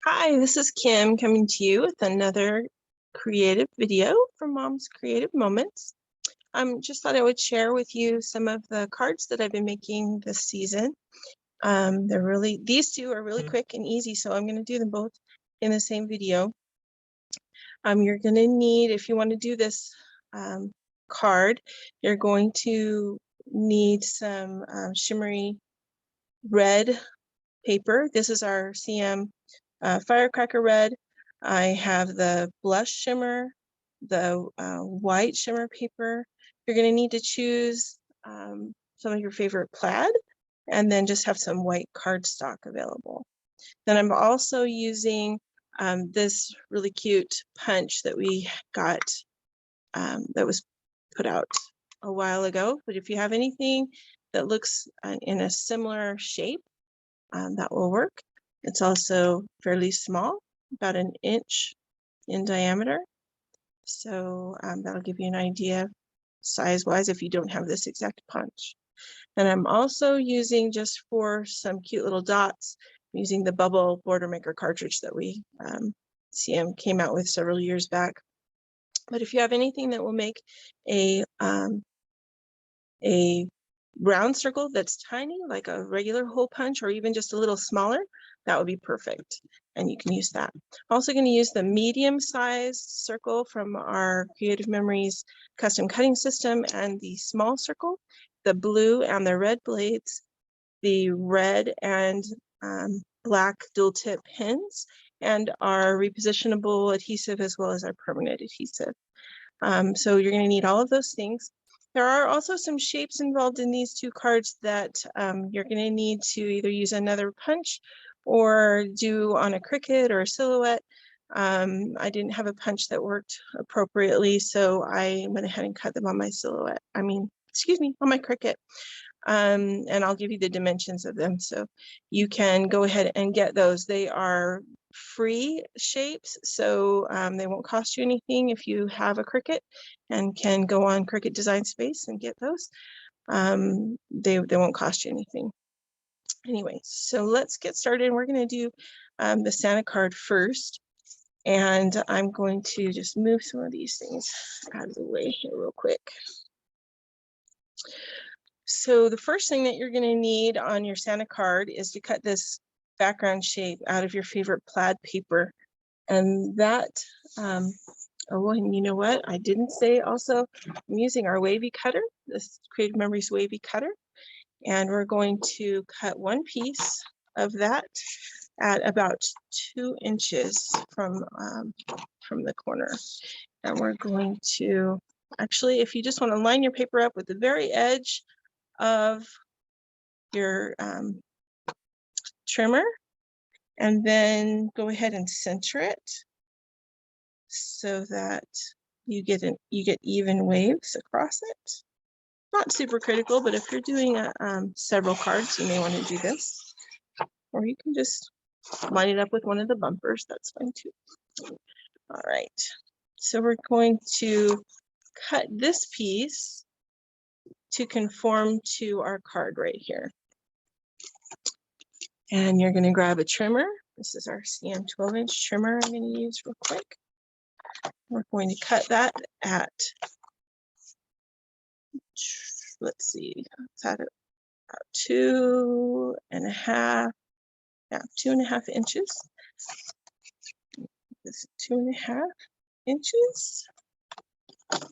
Hi, this is Kim coming to you with another creative video from Mom's Creative Moments. Just thought I would share with you some of the cards that I've been making this season. These two are really quick and easy, so I'm going to do them both in the same video. You're going to need, if you want to do this card, you're going to need some shimmery red paper. This is our CM Firecracker Red. I have the blush shimmer, the white shimmer paper. You're going to need to choose some of your favorite plaid and then just have some white cardstock available. Then I'm also using this really cute punch that we got that was put out a while ago. But if you have anything that looks in a similar shape, that will work. It's also fairly small, about an inch in diameter. So that'll give you an idea size-wise if you don't have this exact punch. And I'm also using, just for some cute little dots, using the Bubble Border Maker cartridge that we CM came out with several years back. But if you have anything that will make a round circle that's tiny, like a regular hole punch, or even just a little smaller, that would be perfect. And you can use that. I'm also going to use the medium-sized circle from our Creative Memories custom cutting system and the small circle, the blue and the red blades, the red and black dual tip pins, and our repositionable adhesive as well as our permanent adhesive. So you're going to need all of those things. There are also some shapes involved in these two cards that you're going to need to either use another punch or do on a cricket or a silhouette. I didn't have a punch that worked appropriately, so I went ahead and cut them on my silhouette. On my cricket. And I'll give you the dimensions of them so you can go ahead and get those. They are free shapes, so they won't cost you anything if you have a Cricut and can go on Cricut Design Space and get those. They won't cost you anything. Anyway, so let's get started. We're going to do the Santa card first, and I'm going to just move some of these things out of the way here real quick. So the first thing that you're going to need on your Santa card is to cut this background shape out of your favorite plaid paper. And that, oh, and you know what? I didn't say also, I'm using our wavy cutter, this Creative Memories wavy cutter. And we're going to cut one piece of that at about 2 inches from the corner. And we're going to, actually, if you just want to line your paper up with the very edge of your trimmer, and then go ahead and center it so that you get even waves across it. Not super critical, but if you're doing several cards, you may want to do this, or you can just line it up with one of the bumpers. That's fine too. All right, so we're going to cut this piece to conform to our card right here. And you're going to grab a trimmer. This is our CM 12-inch trimmer I'm going to use real quick. We're going to cut that at, let's see, it's at about 2.5, yeah, 2.5 inches. This 2.5 inches. And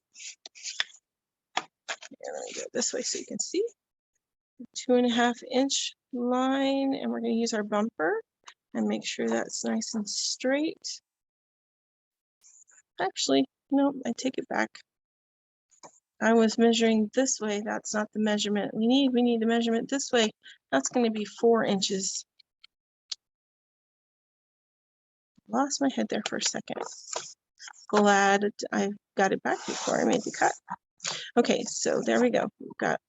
let me go this way so you can see. 2.5 inch line, and we're going to use our bumper and make sure that's nice and straight. Actually, no, I take it back. I was measuring this way. That's not the measurement we need. We need the measurement this way. That's going to be 4 inches. Lost my head there for a second. Glad I got it back before I made the cut. Okay, so there we go. We've got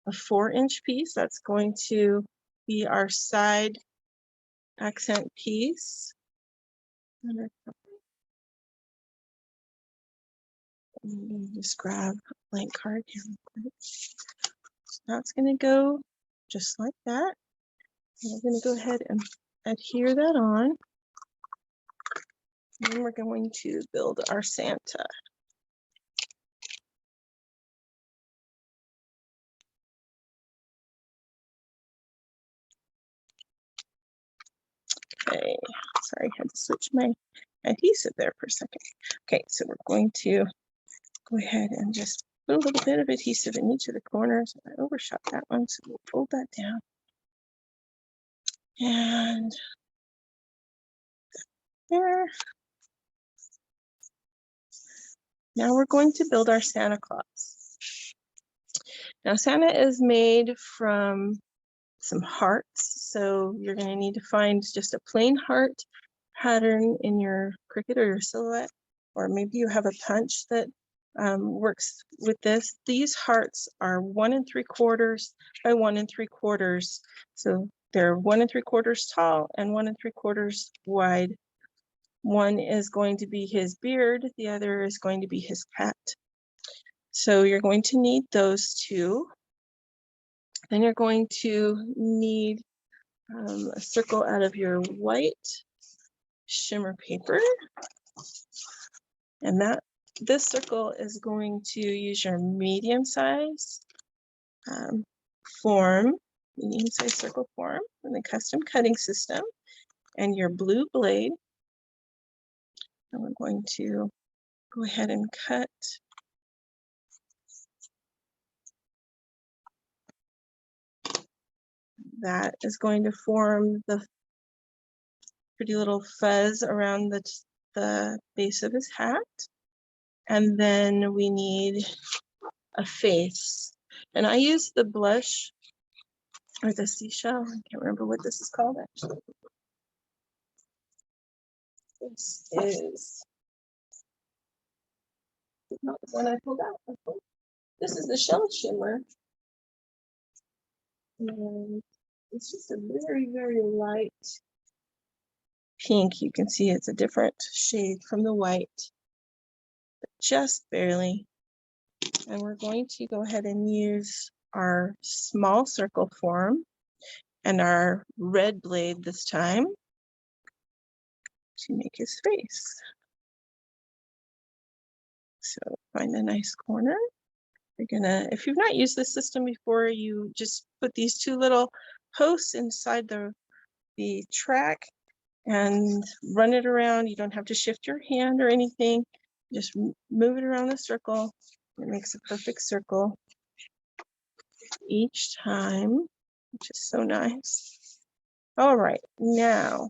a 4-inch piece. That's going to be our side accent piece. Just grab a blank card here. So that's going to go just like that. And we're going to go ahead and adhere that on. And then we're going to build our Santa. Okay, sorry, I had to switch my adhesive there for a second. Okay, so we're going to go ahead and just put a little bit of adhesive in each of the corners. I overshot that one, so we'll fold that down. And there. Now we're going to build our Santa Claus. Now Santa is made from some hearts, so you're going to need to find just a plain heart pattern in your Cricut or your Silhouette, or maybe you have a punch that works with this. These hearts are 1 3/4 by 1 3/4, so they're 1 3/4 tall and 1 3/4 wide. One is going to be his beard, the other is going to be his hat. So you're going to need those two. Then you're going to need a circle out of your white shimmer paper. And this circle is going to use your medium size form, medium size circle form in the custom cutting system, and your blue blade. And we're going to go ahead and cut that is going to form the pretty little fuzz around the base of his hat. And then we need a face. And I use the blush or the seashell. I can't remember what this is called actually. This is not the one I pulled out. This is the shell shimmer. And it's just a very, very light pink. You can see it's a different shade from the white, but just barely. And we're going to go ahead and use our small circle form and our red blade this time to make his face. So find a nice corner. You're gonna, if you've not used this system before, you just put these two little posts inside the track and run it around. You don't have to shift your hand or anything. Just move it around the circle. It makes a perfect circle each time, which is so nice. All right, now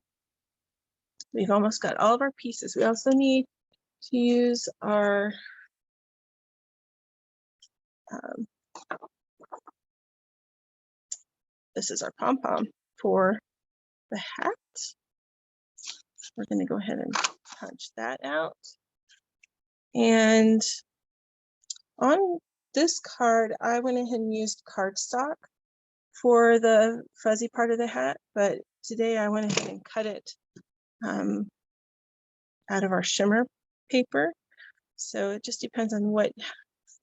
we've almost got all of our pieces. We also need to use our this is our pom-pom for the hat. We're going to go ahead and punch that out. And on this card, I went ahead and used cardstock for the fuzzy part of the hat, but today I went ahead and cut it out of our shimmer paper. So it just depends on what,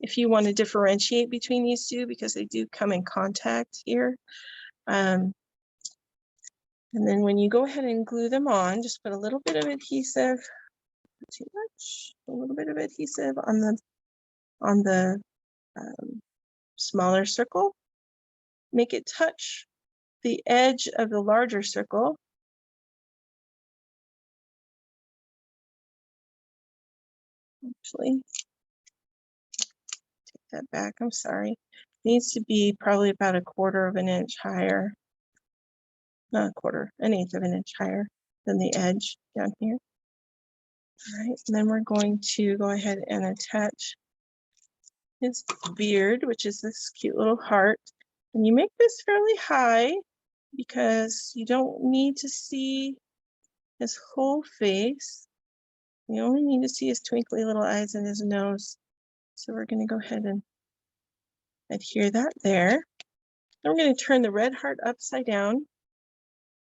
if you want to differentiate between these two, because they do come in contact here. And then when you go ahead and glue them on, just put a little bit of adhesive, not too much, a little bit of adhesive on the smaller circle. Make it touch the edge of the larger circle. Actually, take that back, I'm sorry. It needs to be probably about 1/4 of an inch higher. Not 1/4, 1/8 of an inch higher than the edge down here. All right, and then we're going to go ahead and attach his beard, which is this cute little heart. And you make this fairly high because you don't need to see his whole face. You only need to see his twinkly little eyes and his nose. So we're going to go ahead and adhere that there. Then we're going to turn the red heart upside down.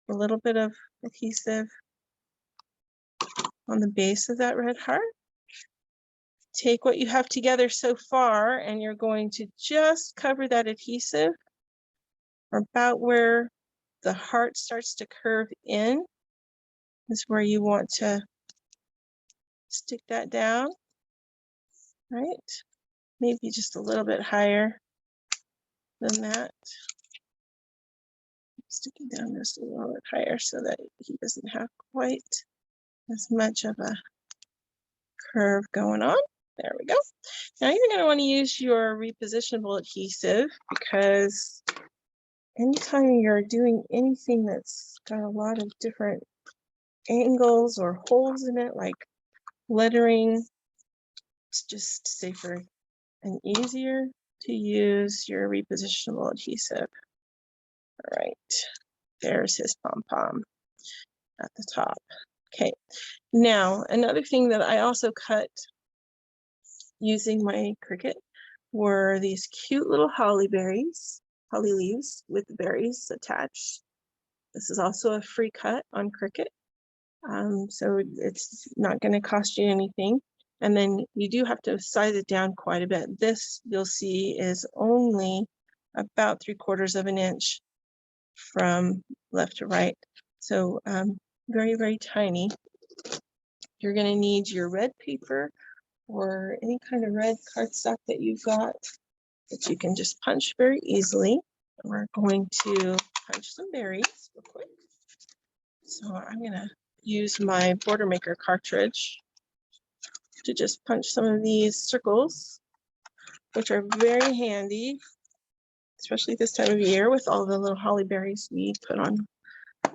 A little bit of adhesive on the base of that red heart. Take what you have together so far and you're going to just cover that adhesive about where the heart starts to curve in is where you want to stick that down, right? Maybe just a little bit higher than that. Sticking down just a little bit higher so that he doesn't have quite as much of a curve going on. There we go. Now you're going to want to use your repositionable adhesive, because anytime you're doing anything that's got a lot of different angles or holes in it, like lettering, it's just safer and easier to use your repositionable adhesive. All right, there's his pom-pom at the top. Okay, now another thing that I also cut using my Cricut were these cute little holly leaves with berries attached. This is also a free cut on Cricut, so it's not going to cost you anything. And then you do have to size it down quite a bit. This, you'll see, is only about 3/4 of an inch from left to right. So very, very tiny. You're going to need your red paper or any kind of red cardstock that you've got that you can just punch very easily. We're going to punch some berries real quick. So I'm going to use my Border Maker cartridge to just punch some of these circles, which are very handy, especially this time of year with all the little holly berries we put on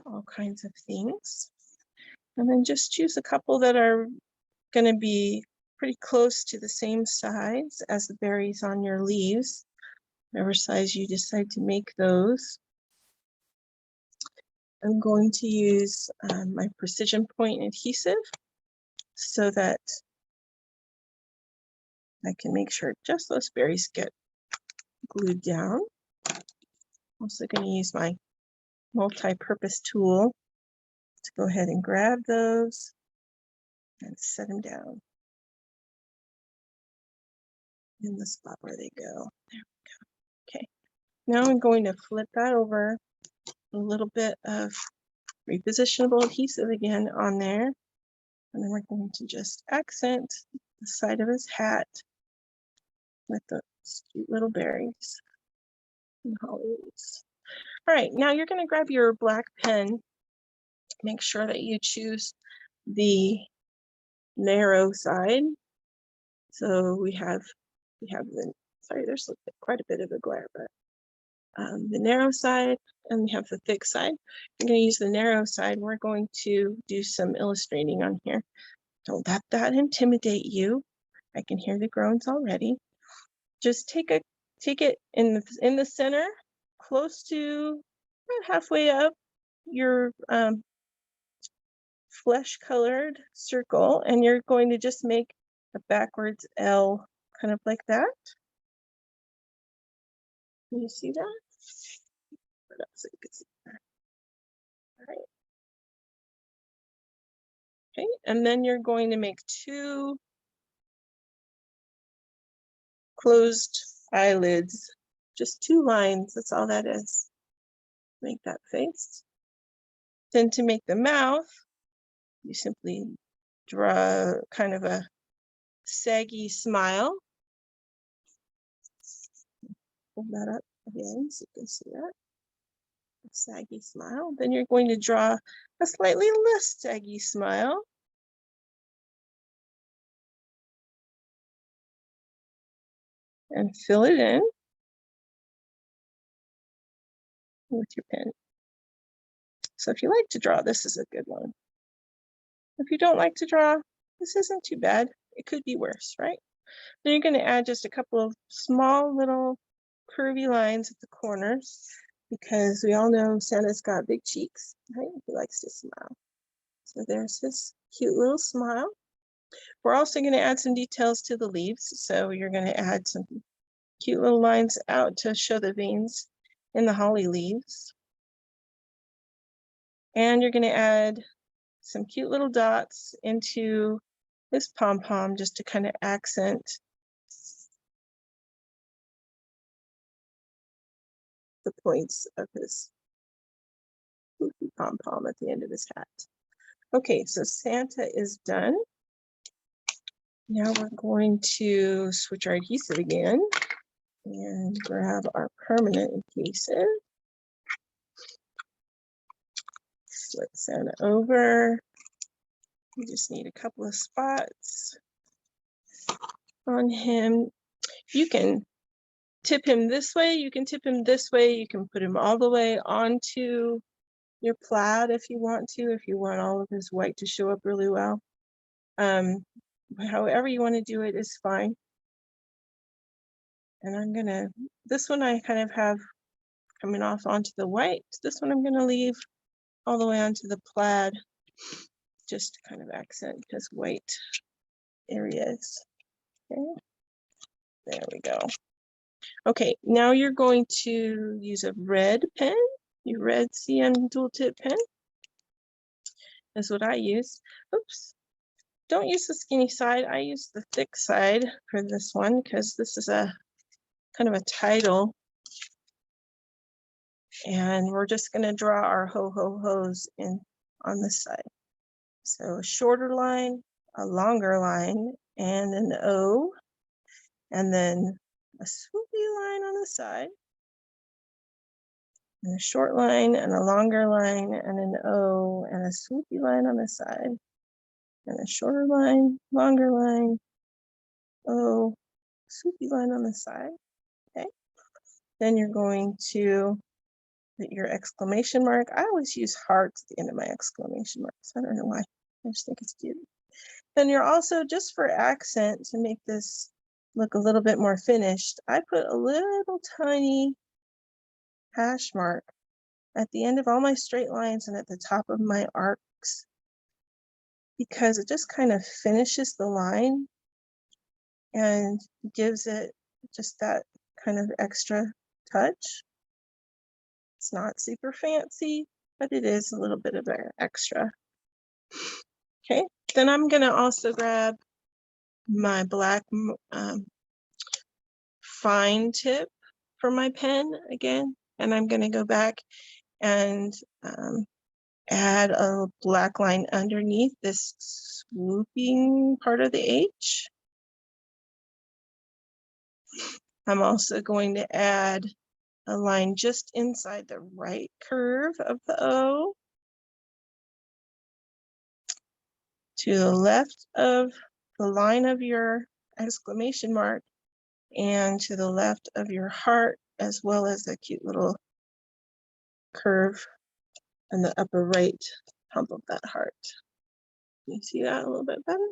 all kinds of things. And then just choose a couple that are going to be pretty close to the same size as the berries on your leaves, whatever size you decide to make those. I'm going to use my precision point adhesive so that I can make sure just those berries get glued down. I'm also going to use my multi-purpose tool to go ahead and grab those and set them down in the spot where they go. There we go. Okay, now I'm going to flip that over, a little bit of repositionable adhesive again on there, and then we're going to just accent the side of his hat with the cute little berries and holly leaves. All right, now you're going to grab your black pen. Make sure that you choose the narrow side. So we have the, sorry, there's quite a bit of a glare, but the narrow side, and we have the thick side. You're going to use the narrow side. We're going to do some illustrating on here. Don't let that intimidate you. I can hear the groans already. Just take it in the center, close to about halfway up your flesh colored circle, and you're going to just make a backwards L, kind of like that. Can you see that? What else you can see there? All right. Okay, and then you're going to make 2 closed eyelids, just 2 lines. That's all that is. Make that face. Then to make the mouth, you simply draw kind of a saggy smile. Hold that up again so you can see that. A saggy smile. Then you're going to draw a slightly less saggy smile. And fill it in with your pen. So if you like to draw, this is a good one. If you don't like to draw, this isn't too bad. It could be worse, right? Then you're going to add just a couple of small little curvy lines at the corners, because we all know Santa's got big cheeks, right? He likes to smile. So there's his cute little smile. We're also going to add some details to the leaves. So you're going to add some cute little lines out to show the veins in the holly leaves. And you're going to add some cute little dots into this pom-pom just to kind of accent the points of his Pom-Pom at the end of his hat. Okay, so Santa is done. Now we're going to switch our adhesive again and grab our permanent adhesive. Flip Santa over. We just need a couple of spots on him. You can tip him this way, you can tip him this way, you can put him all the way onto your plaid if you want all of his white to show up really well. However you want to do it is fine. And this one I kind of have coming off onto the white. This one I'm gonna leave all the way onto the plaid, just to kind of accent his white areas. Okay, there we go. Okay, now you're going to use a red pen, your red CM dual tip pen. That's what I use. Oops. Don't use the skinny side. I use the thick side for this one because this is a kind of a title. And we're just going to draw our ho-ho-hos in on this side. So a shorter line, a longer line, and an O, and then a swoopy line on the side, and a short line, and a longer line, and an O, and a swoopy line on the side, and a shorter line, longer line, O, swoopy line on the side. Okay. Then you're going to put your exclamation mark. I always use hearts at the end of my exclamation marks. I don't know why. I just think it's cute. Then you're also, just for accent, to make this look a little bit more finished, I put a little tiny hash mark at the end of all my straight lines and at the top of my arcs, because it just kind of finishes the line and gives it just that kind of extra touch. It's not super fancy, but it is a little bit of an extra. Okay, then I'm gonna also grab my black fine tip for my pen again, and I'm gonna go back and add a black line underneath this swooping part of the H. I'm also going to add a line just inside the right curve of the O, to the left of the line of your exclamation mark, and to the left of your heart, as well as a cute little curve in the upper right hump of that heart. Can you see that a little bit better?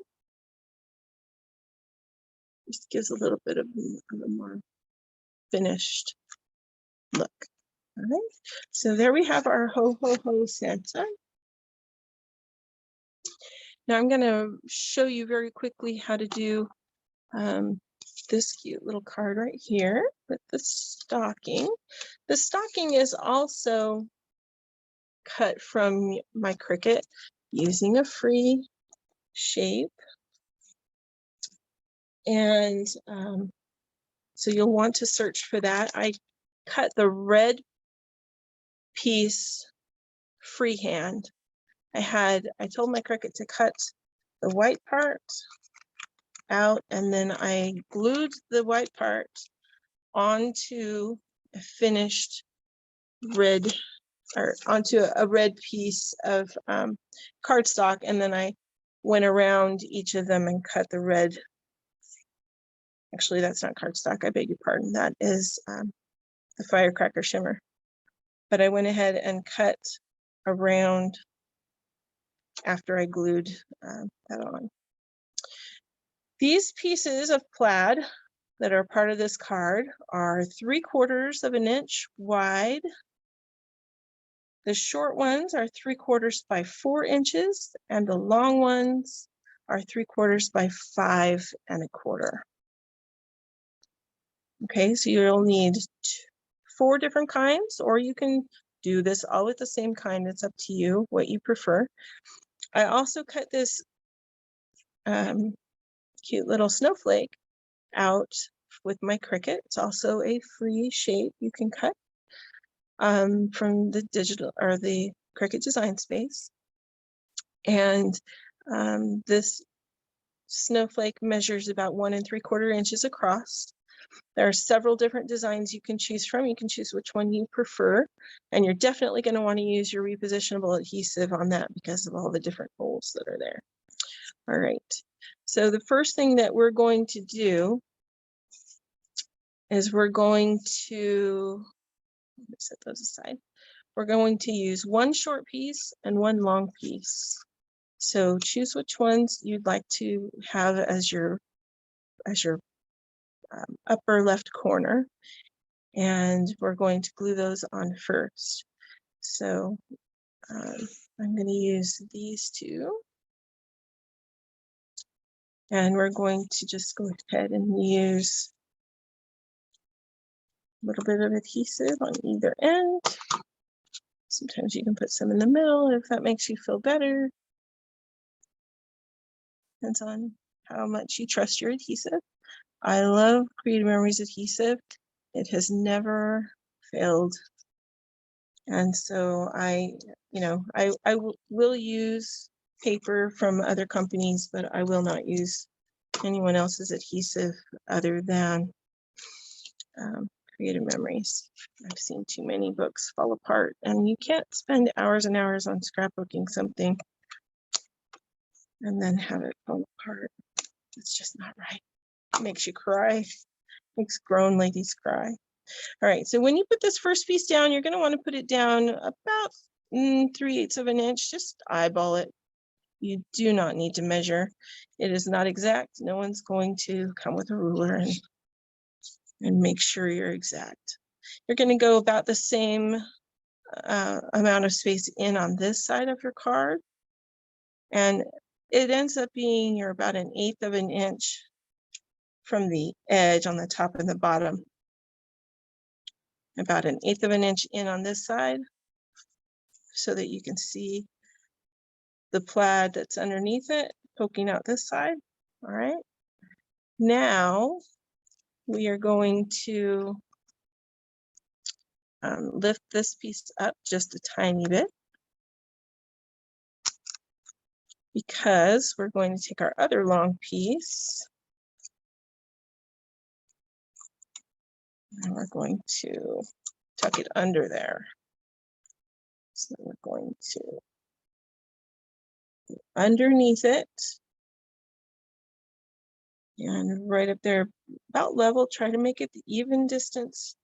Just gives a little bit of a more finished look. All right, so there we have our ho-ho-ho Santa. Now I'm going to show you very quickly how to do this cute little card right here with the stocking. The stocking is also cut from my Cricut using a free shape. And so you'll want to search for that. I cut the red piece freehand. I told my Cricut to cut the white part out, and then I glued the white part onto a finished red, or onto a red piece of cardstock, and then I went around each of them and cut the red. Actually, that's not cardstock, I beg your pardon. That is the firecracker shimmer. But I went ahead and cut around after I glued that on. These pieces of plaid that are part of this card are 3/4 of an inch wide. The short ones are 3/4 by 4 inches, and the long ones are 3/4 by 5 1/4. Okay, so you'll need 4 different kinds, or you can do this all with the same kind. It's up to you what you prefer. I also cut this cute little snowflake out with my Cricut. It's also a free shape you can cut from the digital or the Cricut Design Space. And this snowflake measures about 1 3/4 inches across. There are several different designs you can choose from. You can choose which one you prefer, and you're definitely going to want to use your repositionable adhesive on that because of all the different holes that are there. All right, so the first thing that we're going to do is we're going to, let me set those aside. We're going to use one short piece and one long piece. So choose which ones you'd like to have as your upper left corner, and we're going to glue those on first. So I'm going to use these two, and we're going to just go ahead and use a little bit of adhesive on either end. Sometimes you can put some in the middle if that makes you feel better. Depends on how much you trust your adhesive. I love Creative Memories adhesive. It has never failed. And so I will use paper from other companies, but I will not use anyone else's adhesive other than Creative Memories. I've seen too many books fall apart, and you can't spend hours and hours on scrapbooking something and then have it fall apart. It's just not right. It makes you cry. Makes grown ladies cry. All right, so when you put this first piece down, you're going to want to put it down about 3/8 of an inch. Just eyeball it. You do not need to measure. It is not exact. No one's going to come with a ruler and make sure you're exact. You're going to go about the same amount of space in on this side of your card, and it ends up being you're about 1/8 of an inch from the edge on the top and the bottom. About 1/8 of an inch in on this side so that you can see the plaid that's underneath it poking out this side. All right. Now we are going to lift this piece up just a tiny bit because we're going to take our other long piece and we're going to tuck it under there. So we're going to underneath it and right up there about level, try to make it the even distance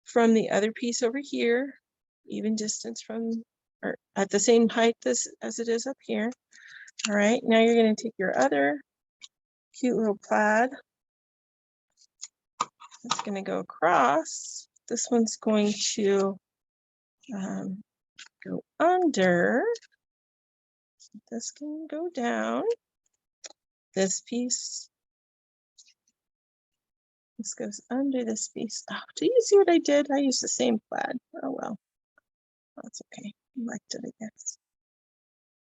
from the other piece over here, even distance from, or at the same height as it is up here. All right, now you're going to take your other cute little plaid. It's going to go across. This one's going to go under. This can go down. This piece. This goes under this piece. Oh, do you see what I did? I used the same plaid. Oh well, that's okay. I liked it, I guess.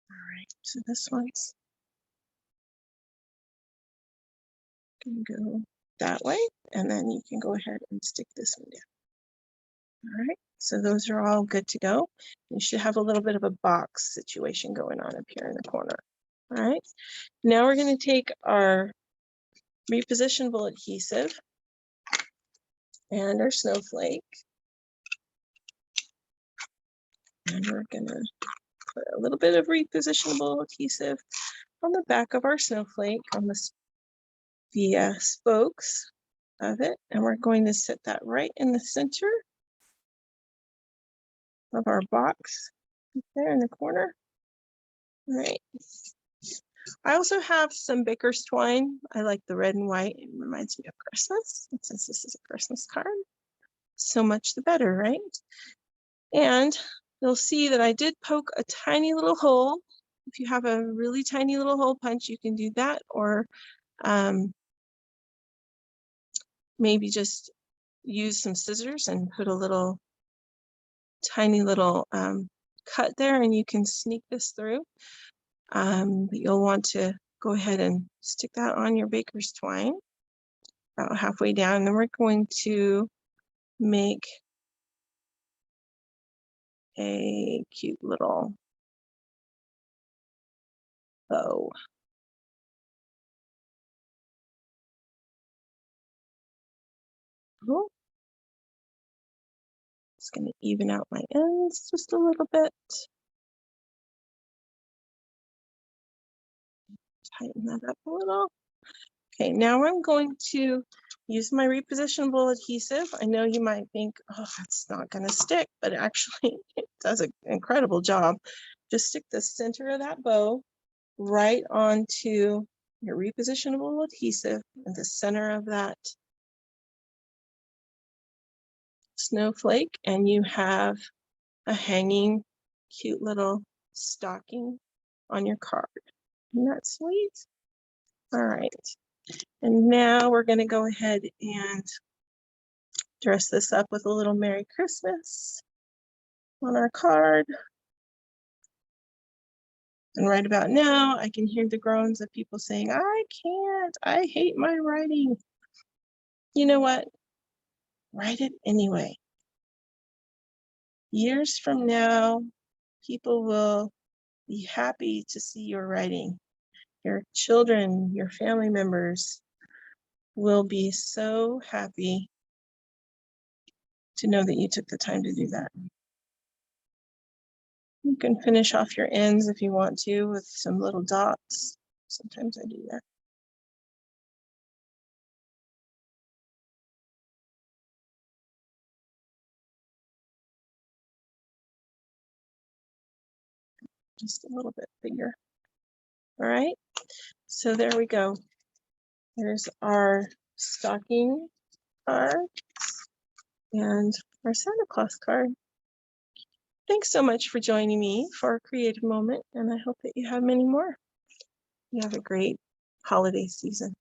All right, so this one's gonna go that way, and then you can go ahead and stick this one down. All right, so those are all good to go. You should have a little bit of a box situation going on up here in the corner. All right, now we're going to take our repositionable adhesive and our snowflake, and we're going to put a little bit of repositionable adhesive on the back of our snowflake, on the spokes of it, and we're going to set that right in the center of our box there in the corner. All right. I also have some baker's twine. I like the red and white. It reminds me of Christmas. And since this is a Christmas card, so much the better, right? And you'll see that I did poke a tiny little hole. If you have a really tiny little hole punch, you can do that, or maybe just use some scissors and put a little tiny little cut there, and you can sneak this through. But you'll want to go ahead and stick that on your baker's twine about halfway down. And then we're going to make a cute little bow. Oh, just going to even out my ends just a little bit. Tighten that up a little. Okay, now I'm going to use my repositionable adhesive. I know you might think, oh, it's not going to stick, but actually it does an incredible job. Just stick the center of that bow right onto your repositionable adhesive in the center of that snowflake, and you have a hanging cute little stocking on your card. Isn't that sweet? All right. And now we're going to go ahead and dress this up with a little Merry Christmas on our card. And right about now, I can hear the groans of people saying, I can't, I hate my writing. You know what? Write it anyway. Years from now, people will be happy to see your writing. Your children, your family members will be so happy to know that you took the time to do that. You can finish off your ends if you want to with some little dots. Sometimes I do that. Just a little bit bigger. All right, so there we go. There's our stocking card and our Santa Claus card. Thanks so much for joining me for a creative moment, and I hope that you have many more. You have a great holiday season.